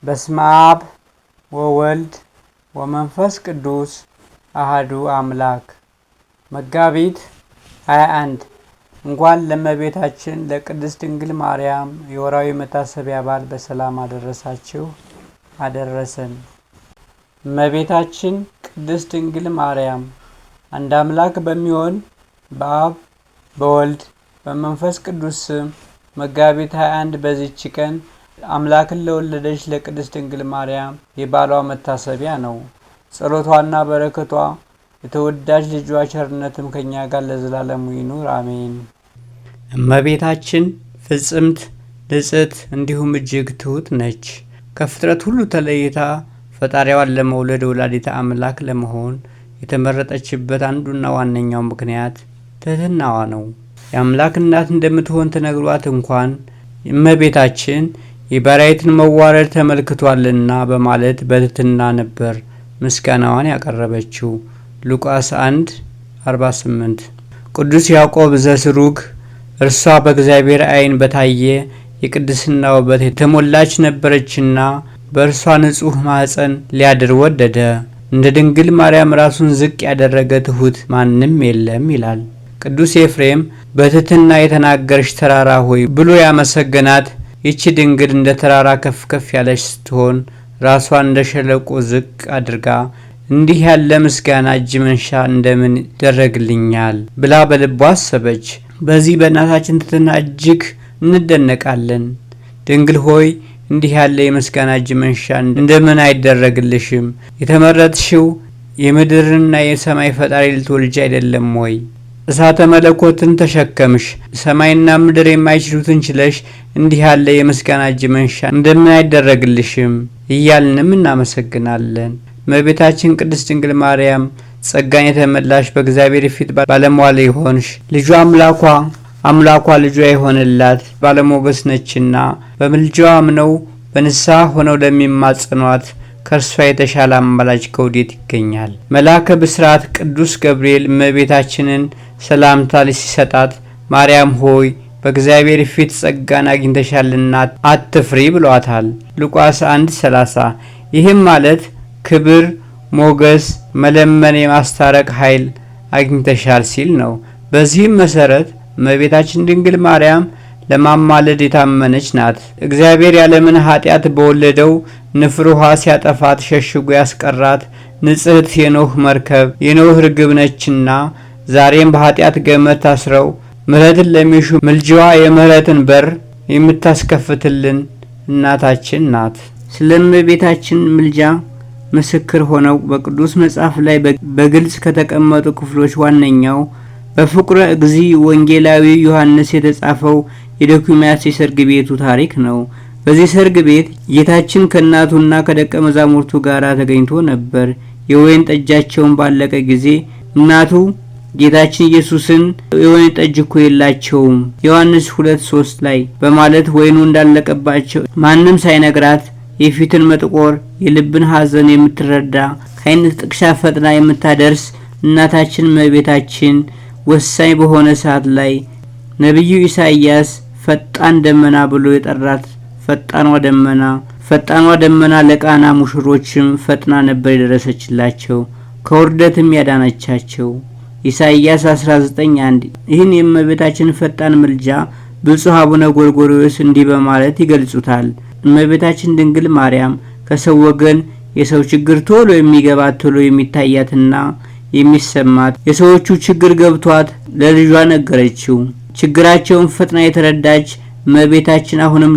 በስመ አብ ወወልድ ወመንፈስ ቅዱስ አሐዱ አምላክ። መጋቢት 21 እንኳን ለእመቤታችን ለቅድስት ድንግል ማርያም የወርኃዊ መታሰቢያ በዓል በሰላም አደረሳችሁ አደረሰን። እመቤታችን ቅድስት ድንግል ማርያም አንድ አምላክ በሚሆን በአብ በወልድ በመንፈስ ቅዱስ ስም መጋቢት 21 በዚህች ቀን አምላክን ለወለደች ለቅድስት ድንግል ማርያም የበዓሏ መታሰቢያ ነው። ጸሎቷና በረከቷ የተወዳጅ ልጇ ቸርነትም ከኛ ጋር ለዘላለሙ ይኑር አሜን። እመቤታችን ፍጽምት ንጽሕት እንዲሁም እጅግ ትሁት ነች። ከፍጥረት ሁሉ ተለይታ ፈጣሪዋን ለመውለድ ወላዲተ አምላክ ለመሆን የተመረጠችበት አንዱና ዋነኛው ምክንያት ትህትናዋ ነው። የአምላክ እናት እንደምትሆን ተነግሯት እንኳን እመቤታችን የባሪያይቱን መዋረድ ተመልክቷልና በማለት በትህትና ነበር ምስጋናዋን ያቀረበችው። ሉቃስ 1:48 ቅዱስ ያዕቆብ ዘስሩግ እርሷ በእግዚአብሔር ዓይን በታየ የቅድስና ውበት የተሞላች ነበረችና በእርሷ ንጹሕ ማኅፀን ሊያድር ወደደ። እንደ ድንግል ማርያም ራሱን ዝቅ ያደረገ ትሑት ማንም የለም ይላል። ቅዱስ ኤፍሬም በትህትና የተናገርሽ ተራራ ሆይ ብሎ ያመሰገናት ይቺ ድንግል እንደ ተራራ ከፍ ከፍ ያለች ስትሆን ራሷን እንደ ሸለቆ ዝቅ አድርጋ እንዲህ ያለ ምስጋና እጅ መንሻ እንደምን ይደረግልኛል ብላ በልቧ አሰበች። በዚህ በእናታችን ትህትና እጅግ እንደነቃለን። ድንግል ሆይ እንዲህ ያለ የምስጋና እጅ መንሻ እንደምን አይደረግልሽም? የተመረጥሽው የምድርና የሰማይ ፈጣሪ ልትወልጂ አይደለም ወይ? እሳተ መለኮትን ተሸከምሽ፣ ሰማይና ምድር የማይችሉትን ችለሽ እንዲህ ያለ የምስጋና እጅ መንሻ እንደምን አይደረግልሽም እያልንም እናመሰግናለን። እመቤታችን ቅድስት ድንግል ማርያም ጸጋን የተመላሽ በእግዚአብሔር ፊት ባለሟል የሆንሽ ልጇ አምላኳ ልጇ የሆነላት ባለሞገስ ነችና በምልጃዋ አምነው በንስሐ ሆነው ለሚማጽኗት ከእርሷ የተሻለ አማላጅ ከወዴት ይገኛል? መልአከ ብስራት ቅዱስ ገብርኤል እመቤታችንን ሰላምታ ሲሰጣት ማርያም ሆይ በእግዚአብሔር ፊት ጸጋን አግኝተሻልና አትፍሪ ብሏታል። ሉቃስ 1:30 ይህም ማለት ክብር፣ ሞገስ፣ መለመን፣ የማስታረቅ ኃይል አግኝተሻል ሲል ነው። በዚህም መሰረት እመቤታችን ድንግል ማርያም ለማማለድ የታመነች ናት። እግዚአብሔር ያለምን ኃጢአት በወለደው ንፍር ውሃ ሲያጠፋት ሸሽጎ ያስቀራት ንጽሕት የኖህ መርከብ የኖህ ርግብ ነችና ዛሬም በኃጢአት ገመድ ታስረው ምሕረትን ለሚሹ ምልጃዋ የምሕረትን በር የምታስከፍትልን እናታችን ናት። ስለ እመቤታችን ምልጃ ምስክር ሆነው በቅዱስ መጽሐፍ ላይ በግልጽ ከተቀመጡ ክፍሎች ዋነኛው በፍቁረ እግዚእ ወንጌላዊ ዮሐንስ የተጻፈው የዶኪማስ የሰርግ ቤቱ ታሪክ ነው። በዚህ ሰርግ ቤት ጌታችን ከእናቱና ከደቀ መዛሙርቱ ጋር ተገኝቶ ነበር። የወይን ጠጃቸውን ባለቀ ጊዜ እናቱ ጌታችን ኢየሱስን የወይን ጠጅ እኮ የላቸውም ዮሐንስ 2:3 ላይ በማለት ወይኑ እንዳለቀባቸው ማንም ሳይነግራት የፊትን መጥቆር የልብን ሐዘን የምትረዳ ከዓይን ጥቅሻ ፈጥና የምታደርስ እናታችን እመቤታችን ወሳኝ በሆነ ሰዓት ላይ ነቢዩ ኢሳይያስ ፈጣን ደመና ብሎ የጠራት ፈጣኗ ደመና ለቃና ሙሽሮችም ፈጥና ነበር የደረሰችላቸው ከውርደትም ያዳነቻቸው። ኢሳይያስ 19:1 ይህን የእመቤታችን ፈጣን ምልጃ ብፁዕ አቡነ ጎርጎርዮስ እንዲህ በማለት ይገልጹታል። እመቤታችን ድንግል ማርያም ከሰው ወገን የሰው ችግር ቶሎ የሚገባት ቶሎ የሚታያትና የሚሰማት የሰዎቹ ችግር ገብቷት ለልጇ ነገረችው። ችግራቸውን ፈጥና የተረዳች እመቤታችን አሁንም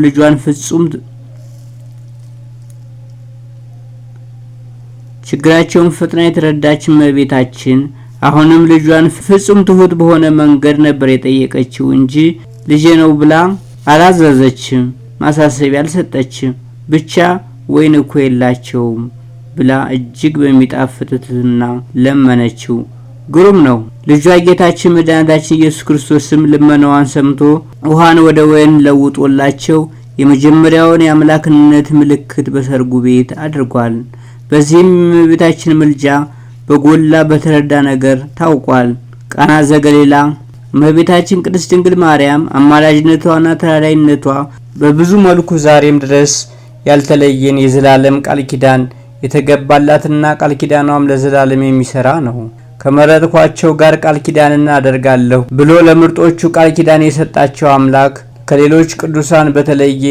ልጇን ፍጹም ትሁት በሆነ መንገድ ነበር የጠየቀችው እንጂ ልጄ ነው ብላ አላዘዘችም፣ ማሳሰቢያ አልሰጠችም። ብቻ ወይን እኮ የላቸውም ብላ እጅግ በሚጣፍጥ ትህትና ለመነችው። ግሩም ነው። ልጇ ጌታችን መድኃኒታችን ኢየሱስ ክርስቶስም ልመናዋን ሰምቶ ውሃን ወደ ወይን ለውጦላቸው የመጀመሪያውን የአምላክነት ምልክት በሰርጉ ቤት አድርጓል። በዚህም የእመቤታችን ምልጃ በጎላ በተረዳ ነገር ታውቋል። ቃና ዘገሊላ እመቤታችን ቅድስት ድንግል ማርያም አማላጅነቷና ተራዳኢነቷ በብዙ መልኩ ዛሬም ድረስ ያልተለየን የዘላለም ቃል ኪዳን የተገባላትና ቃል ኪዳኗም ለዘላለም የሚሰራ ነው። ከመረጥኳቸው ጋር ቃል ኪዳንን አደርጋለሁ ብሎ ለምርጦቹ ቃል ኪዳን የሰጣቸው አምላክ ከሌሎች ቅዱሳን በተለየ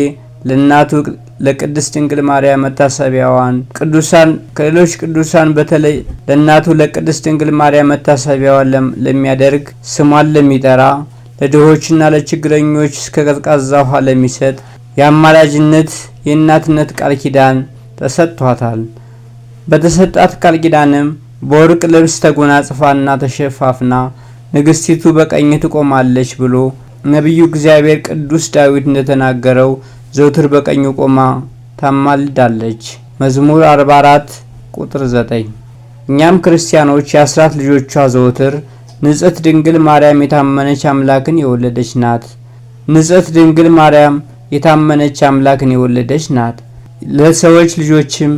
ለእናቱ ለቅድስት ድንግል ማርያም መታሰቢያዋን ከሌሎች ቅዱሳን በተለይ ለእናቱ ለቅድስት ድንግል ማርያም መታሰቢያዋን ለሚያደርግ ስሟን ለሚጠራ ለድሆችና ለችግረኞች እስከ ቀዝቃዛ ውሃ ለሚሰጥ የአማላጅነት የእናትነት ቃል ኪዳን ተሰጥቷታል። በተሰጣት ቃል ኪዳንም በወርቅ ልብስ ተጎናጽፋና ተሸፋፍና ንግስቲቱ በቀኝ ትቆማለች ብሎ ነቢዩ እግዚአብሔር ቅዱስ ዳዊት እንደተናገረው ዘውትር በቀኙ ቆማ ታማልዳለች። መዝሙር 44 ቁጥር 9። እኛም ክርስቲያኖች የአስራት ልጆቿ ዘውትር ንጽሕት ድንግል ማርያም የታመነች አምላክን የወለደች ናት። ንጽሕት ድንግል ማርያም የታመነች አምላክን የወለደች ናት። ለሰዎች ልጆችም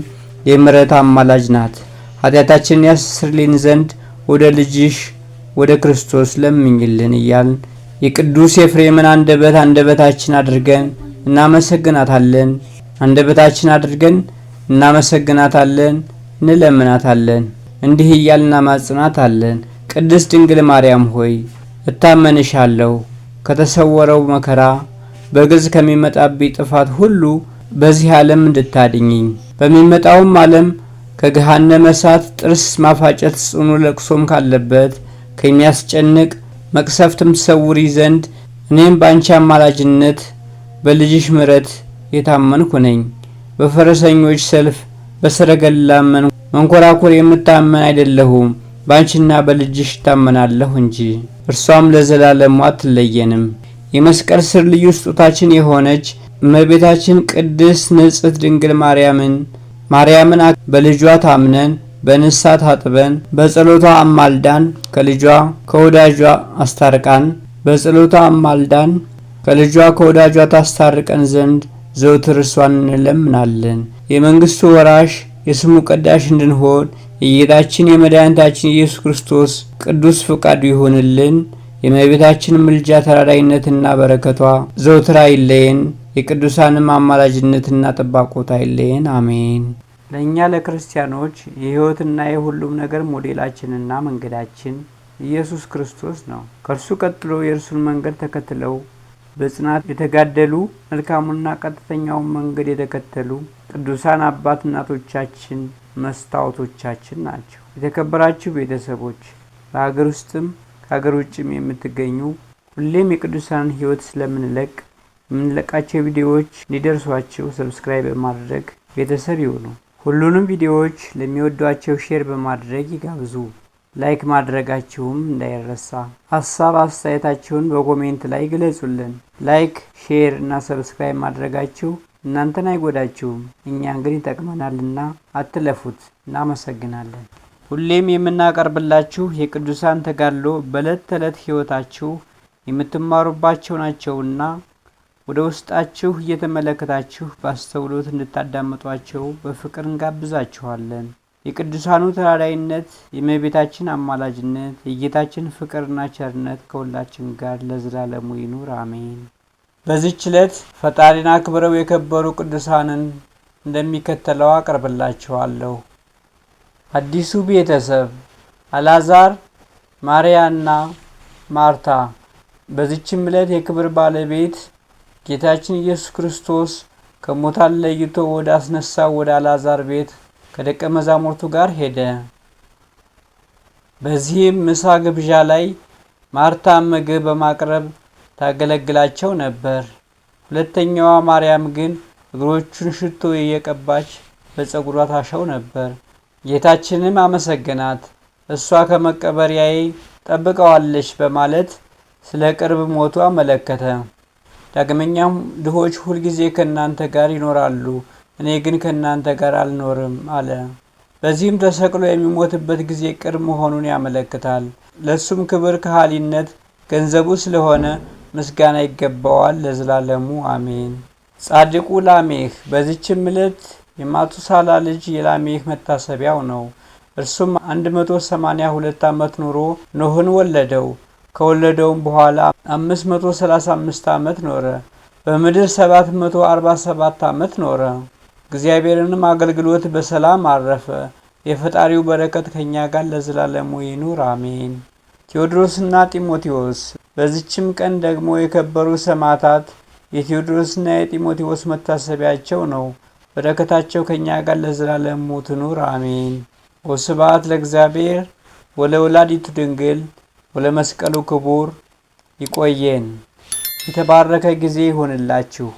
የምሕረት አማላጅ ናት። ኃጢአታችንን ያስተሰርይልን ዘንድ ወደ ልጅሽ ወደ ክርስቶስ ለምኝልን እያልን የቅዱስ ኤፍሬምን አንደበታችን አድርገን እናመሰግናታለን። እንለምናታለን። እንዲህ እያልን እናማጽናታለን። ቅድስት ድንግል ማርያም ሆይ እታመንሻለሁ። ከተሰወረው መከራ በግልጽ ከሚመጣብኝ ጥፋት ሁሉ በዚህ ዓለም እንድታድኝኝ በሚመጣውም ዓለም ከገሃነመ እሳት ጥርስ ማፋጨት ጽኑ ለቅሶም ካለበት ከሚያስጨንቅ መቅሰፍትም ትሰውሪ ዘንድ እኔም በአንቺ አማላጅነት በልጅሽ ምሕረት የታመንኩ ነኝ። በፈረሰኞች ሰልፍ በሰረገላ መንኮራኩር የምታመን አይደለሁም፣ በአንቺና በልጅሽ ታመናለሁ እንጂ። እርሷም ለዘላለሙ አትለየንም። የመስቀል ስር ልዩ ስጦታችን የሆነች እመቤታችን ቅድስት ንጽሕት ድንግል ማርያምን በልጇ ታምነን በንስሐ ታጥበን በጸሎቷ አማልዳን ከልጇ ከወዳጇ አስታርቃን ከወዳጇ ታስታርቀን ዘንድ ዘውትር እርሷን እንለምናለን። የመንግስቱ ወራሽ የስሙ ቀዳሽ እንድንሆን የጌታችን የመድኃኒታችን ኢየሱስ ክርስቶስ ቅዱስ ፍቃዱ ይሆንልን። የእመቤታችን ምልጃ ተራዳይነትና በረከቷ ዘውትር አይለየን። የቅዱሳንም አማላጅነትና ጥባቆት አይለየን። አሜን። ለእኛ ለክርስቲያኖች የሕይወትና የሁሉም ነገር ሞዴላችንና መንገዳችን ኢየሱስ ክርስቶስ ነው። ከእርሱ ቀጥሎ የእርሱን መንገድ ተከትለው በጽናት የተጋደሉ መልካሙና ቀጥተኛውን መንገድ የተከተሉ ቅዱሳን አባት እናቶቻችን መስታወቶቻችን ናቸው። የተከበራችሁ ቤተሰቦች በሀገር ውስጥም ከሀገር ውጭም የምትገኙ ሁሌም የቅዱሳንን ሕይወት ስለምንለቅ የምንለቃቸው ቪዲዮዎች እንዲደርሷችሁ ሰብስክራይብ በማድረግ ቤተሰብ ይሁኑ። ሁሉንም ቪዲዮዎች ለሚወዷቸው ሼር በማድረግ ይጋብዙ። ላይክ ማድረጋችሁም እንዳይረሳ። ሀሳብ አስተያየታችሁን በኮሜንት ላይ ግለጹልን። ላይክ፣ ሼር እና ሰብስክራይብ ማድረጋችሁ እናንተን አይጎዳችሁም፣ እኛን ግን ይጠቅመናልና አትለፉት። እናመሰግናለን። ሁሌም የምናቀርብላችሁ የቅዱሳን ተጋድሎ በዕለት ተዕለት ሕይወታችሁ የምትማሩባቸው ናቸውና ወደ ውስጣችሁ እየተመለከታችሁ በአስተውሎት እንድታዳምጧቸው በፍቅር እንጋብዛችኋለን። የቅዱሳኑ ተራዳይነት፣ የእመቤታችን አማላጅነት፣ የጌታችን ፍቅርና ቸርነት ከሁላችን ጋር ለዘላለሙ ይኑር አሜን። በዚህች ዕለት ፈጣሪን አክብረው የከበሩ ቅዱሳንን እንደሚከተለው አቀርብላችኋለሁ። አዲሱ ቤተሰብ አልዓዛር፣ ማርያና ማርታ። በዚህችም ዕለት የክብር ባለቤት ጌታችን ኢየሱስ ክርስቶስ ከሙታን ለይቶ ወደ አስነሳው ወደ አልዓዛር ቤት ከደቀ መዛሙርቱ ጋር ሄደ። በዚህም ምሳ ግብዣ ላይ ማርታ ምግብ በማቅረብ ታገለግላቸው ነበር። ሁለተኛዋ ማርያም ግን እግሮቹን ሽቶ እየቀባች በፀጉሯ ታሻው ነበር። ጌታችንም አመሰገናት። እሷ ከመቀበሪያዬ ጠብቀዋለች በማለት ስለ ቅርብ ሞቱ አመለከተ። ዳግመኛም ድሆች ሁልጊዜ ከእናንተ ጋር ይኖራሉ፣ እኔ ግን ከእናንተ ጋር አልኖርም አለ። በዚህም ተሰቅሎ የሚሞትበት ጊዜ ቅርብ መሆኑን ያመለክታል። ለሱም ክብር ከሃሊነት ገንዘቡ ስለሆነ ምስጋና ይገባዋል ለዘላለሙ አሜን። ጻድቁ ላሜህ። በዚህችም ዕለት የማቱሳላ ልጅ የላሜህ መታሰቢያው ነው። እርሱም 182 ዓመት ኑሮ ኖህን ወለደው። ከወለደውም በኋላ 535 ዓመት ኖረ። በምድር 747 ዓመት ኖረ። እግዚአብሔርንም አገልግሎት በሰላም አረፈ። የፈጣሪው በረከት ከኛ ጋር ለዘላለሙ ይኑር አሜን። ቴዎድሮስና ጢሞቴዎስ። በዚችም ቀን ደግሞ የከበሩ ሰማዕታት የቴዎድሮስና የጢሞቴዎስ መታሰቢያቸው ነው። በረከታቸው ከኛ ጋር ለዘላለሙ ትኑር አሜን። ወስብሐት ለእግዚአብሔር ወለወላዲቱ ድንግል ወለመስቀሉ ክቡር። ይቆየን። የተባረከ ጊዜ ይሆንላችሁ።